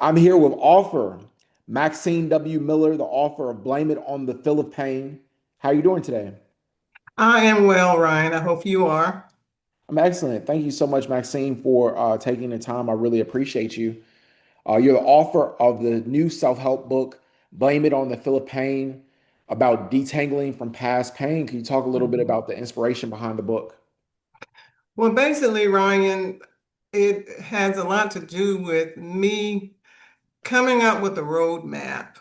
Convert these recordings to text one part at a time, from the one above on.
I'm here with author Maxine W. Miller, the author of Blame It on the Feel of Pain. How are you doing today? I am well, Ryan. I hope you are. I'm excellent. Thank you so much, Maxine, for taking the time. I really appreciate you. You're the author of the new self-help book, Blame It on the Feel of Pain, about detangling from past pain. Can you talk a little bit Mhm. about the inspiration behind the book? Well, basically, Ryan, it has a lot to do with me coming up with a roadmap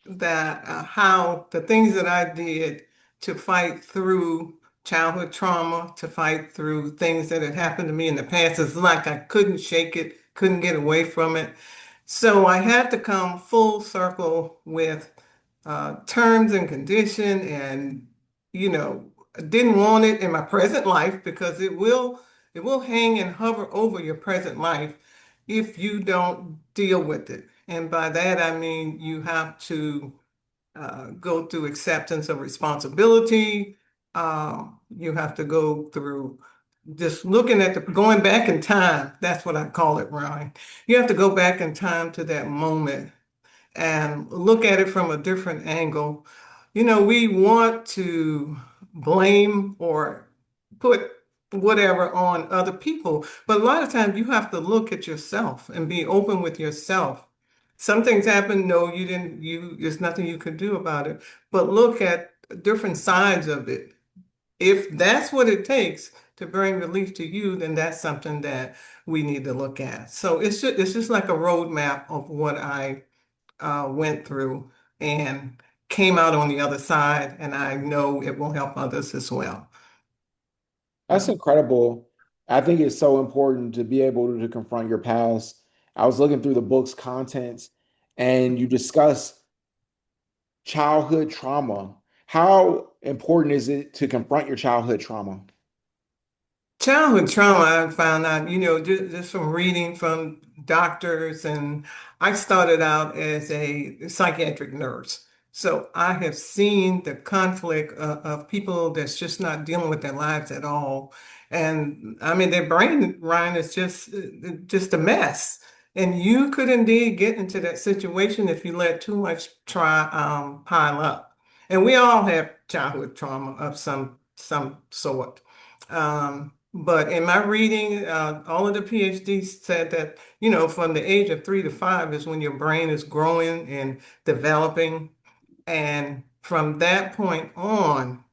that how the things that I did to fight through childhood trauma, to fight through things that had happened to me in the past. It's like I couldn't shake it, couldn't get away from it. So I had to come full circle with terms and condition and, you know, didn't want it in my present life because it will hang and hover over your present life if you don't deal with it. And by that I mean you have to go through acceptance of responsibility. You have to go through just looking at the going back in time. That's what I call it, Ryan. You have to go back in time to that moment and look at it from a different angle. We want to blame or put whatever on other people, but a lot of times you have to look at yourself and be open with yourself. Some things happen, no, you didn't, there's nothing you could do about it, but look at different sides of it. If that's what it takes to bring relief to you, then that's something that we need to look at. So it's just like a roadmap of what I went through and came out on the other side, and I know it will help others as well. That's incredible. I think it's so important to be able to confront your past. I was looking through the book's contents, and you discuss childhood trauma. How important is it to confront your childhood trauma? Childhood trauma, I found out, just from reading from doctors, and I started out as a psychiatric nurse. So I have seen the conflict of people that's just not dealing with their lives at all. And I mean, their brain, Ryan, is just a mess. And you could indeed get into that situation if you let too much pile up. And we all have childhood trauma of some sort. But in my reading, all of the PhDs said that, from the age of 3 to 5 is when your brain is growing and developing. And from that point on,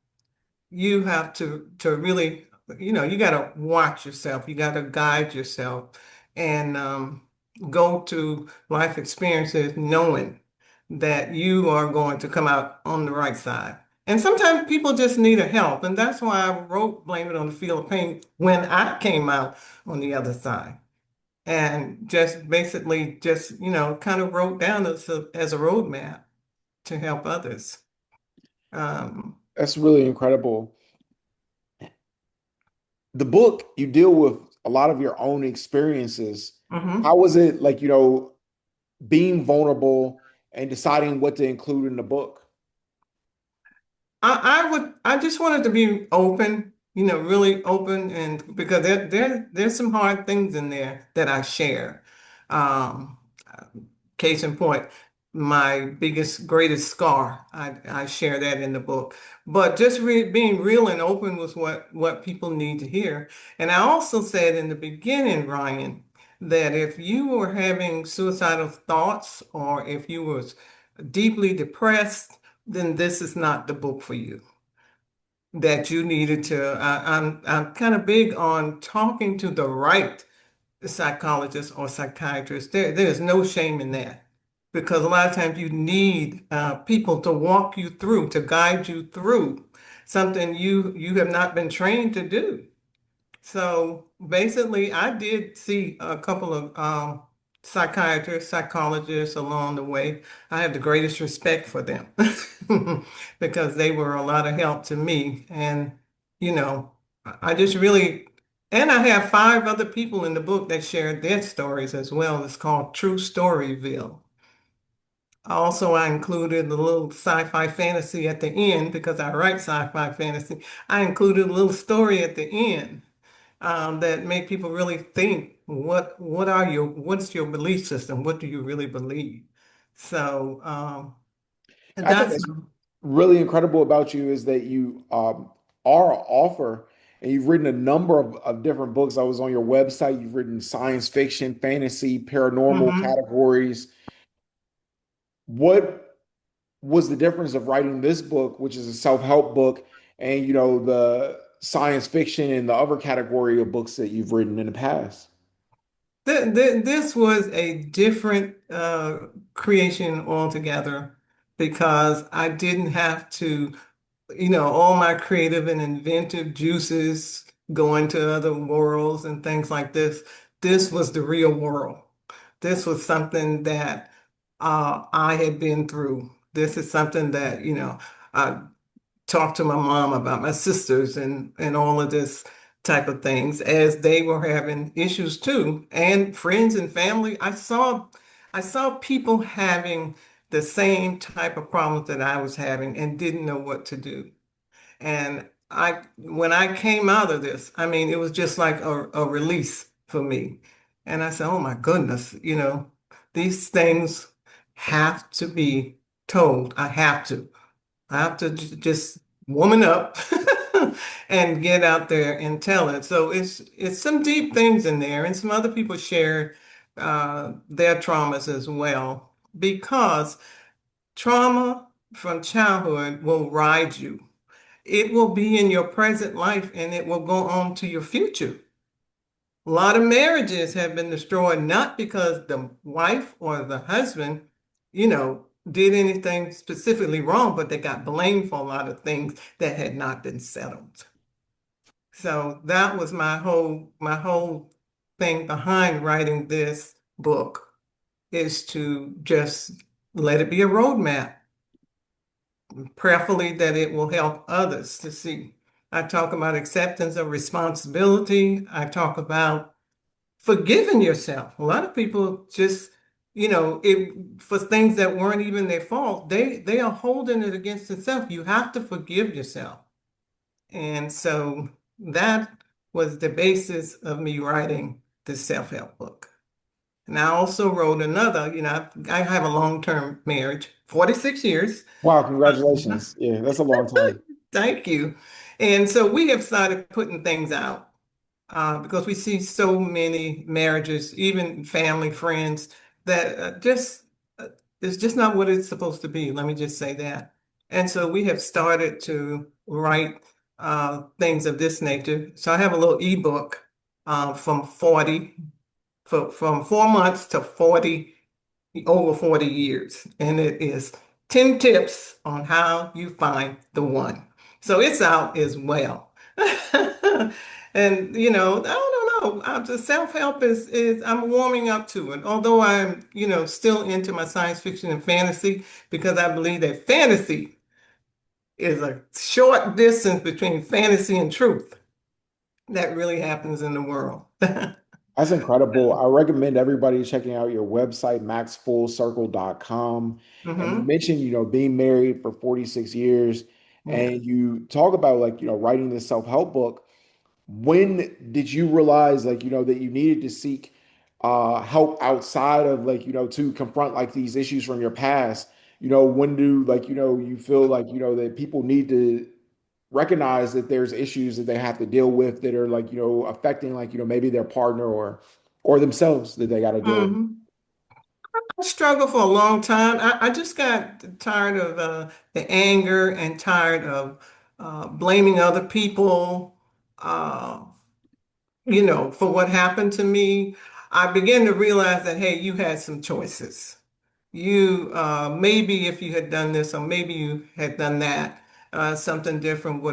you have to really, you got to watch yourself. You got to guide yourself and go to life experiences knowing that you are going to come out on the right side. And sometimes people just need a help. And that's why I wrote Blame It on the Feel of Pain when I came out on the other side. And just basically just, kind of wrote down as a roadmap to help others. Um, That's really incredible. The book, you deal with a lot of your own experiences. How mhm. was it like, being vulnerable and deciding what to include in the book? I just wanted to be open, really open, and because there's some hard things in there that I share. Um, Case in point, my biggest, greatest scar, I share that in the book. But just being real and open was what people need to hear. And I also said in the beginning, Ryan, that if you were having suicidal thoughts or if you was deeply depressed, then this is not the book for you. That you needed to. I'm kind of big on talking to the right psychologist or psychiatrist. There's no shame in that because a lot of times you need people to walk you through, to guide you through something you have not been trained to do. So basically, I did see a couple of psychiatrists, psychologists along the way. I have the greatest respect for them because they were a lot of help to me. And, I just really, and I have 5 other people in the book that shared their stories as well. It's called True Storyville. Also, I included a little sci-fi fantasy at the end because I write sci-fi fantasy. I included a little story at the end that make people really think, what's your belief system? What do you really believe? So, and I think that's, that's really incredible about you is that you are an author and you've written a number of different books. I was on your website. You've written science fiction, fantasy, paranormal mhm. categories. What was the difference of writing this book, which is a self-help book, and the science fiction and the other category of books that you've written in the past? This was a different creation altogether because I didn't have to, all my creative and inventive juices go into other worlds and things like this. This was the real world. This was something that I had been through. This is something that, I talked to my mom about, my sisters and all of this type of things as they were having issues too, and friends and family. I saw people having the same type of problems that I was having and didn't know what to do. And when I came out of this, I mean, it was just like a release for me. And I said, oh my goodness, these things have to be told. I have to. I have to just woman up and get out there and tell it. So it's some deep things in there, and some other people share their traumas as well, because trauma from childhood will ride you. It will be in your present life, and it will go on to your future. A lot of marriages have been destroyed not because the wife or the husband, did anything specifically wrong, but they got blamed for a lot of things that had not been settled. So that was my whole thing behind writing this book, is to just let it be a roadmap, prayerfully that it will help others to see. I talk about acceptance of responsibility. I talk about forgiving yourself. A lot of people just, for things that weren't even their fault, they are holding it against themselves. You have to forgive yourself. And so that was the basis of me writing this self-help book. And I also wrote another, I have a long-term marriage, 46 years. Wow, congratulations. Yeah, that's a long time. Thank you. And so we have started putting things out because we see so many marriages, even family, friends, that it's just not what it's supposed to be. Let me just say that. And so we have started to write things of this nature. So I have a little ebook from 40, from 4 months to 40, over 40 years. And it is 10 tips on how you find the one. So it's out as well. And I don't know. The self-help is I'm warming up to it. Although I'm, still into my science fiction and fantasy, because I believe that fantasy is a short distance between fantasy and truth that really happens in the world. That's incredible. I recommend everybody checking out your website, maxfullcircle.com. And you Hmm. mentioned, being married for 46 years, Yeah. and you talk about like, writing this self-help book. When did you realize like, that you needed to seek help outside of like, to confront like these issues from your past? When do like, you feel like, that people need to recognize that there's issues that they have to deal with that are like, affecting like, maybe their partner or themselves that they got to deal with. Hmm. I struggled for a long time. I just got tired of the anger and tired of blaming other people, uh, for what happened to me. I began to realize that, hey, you had some choices. You maybe if you had done this or maybe you had done that, something different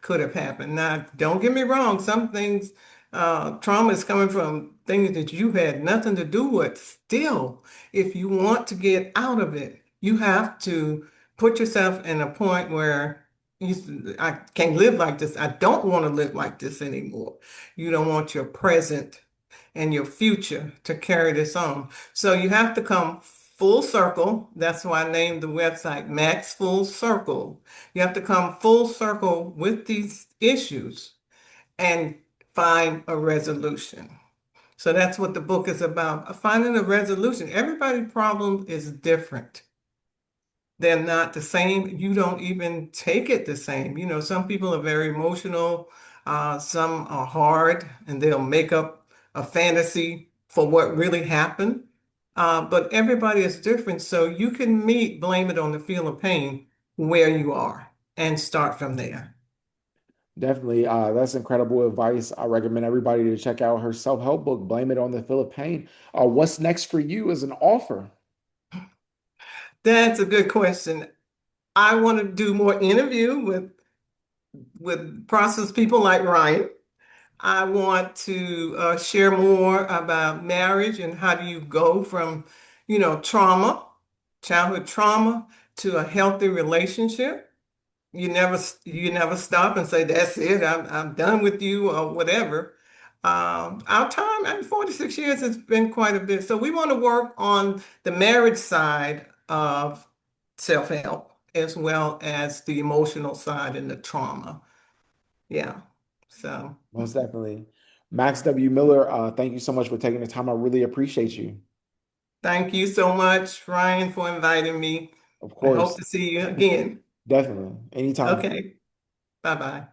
could have happened. Now, don't get me wrong, some things, trauma is coming from things that you had nothing to do with. Still, if you want to get out of it, you have to put yourself in a point where I can't live like this. I don't want to live like this anymore. You don't want your present and your future to carry this on. So you have to come full circle. That's why I named the website Max Full Circle. You have to come full circle with these issues and find a resolution. So that's what the book is about, finding a resolution. Everybody's problem is different. They're not the same. You don't even take it the same. You know, some people are very emotional, some are hard, and they'll make up a fantasy for what really happened. But everybody is different. So you can blame it on the feel of pain where you are and start from there. Definitely. That's incredible advice. I recommend everybody to check out her self-help book, Blame It on the Philippine. What's next for you as an author? That's a good question. I want to do more interview with process people like Ryan. I want to share more about marriage and how do you go from, trauma, childhood trauma, to a healthy relationship. You never stop and say, that's it, I'm done with you or whatever. Our time, 46 years has been quite a bit. So we want to work on the marriage side of self-help as well as the emotional side and the trauma. Yeah. So. Most definitely. Max W. Miller, thank you so much for taking the time. I really appreciate you. Thank you so much, Ryan, for inviting me. Of I hope course. to see you again. Definitely. Anytime. Okay, bye-bye.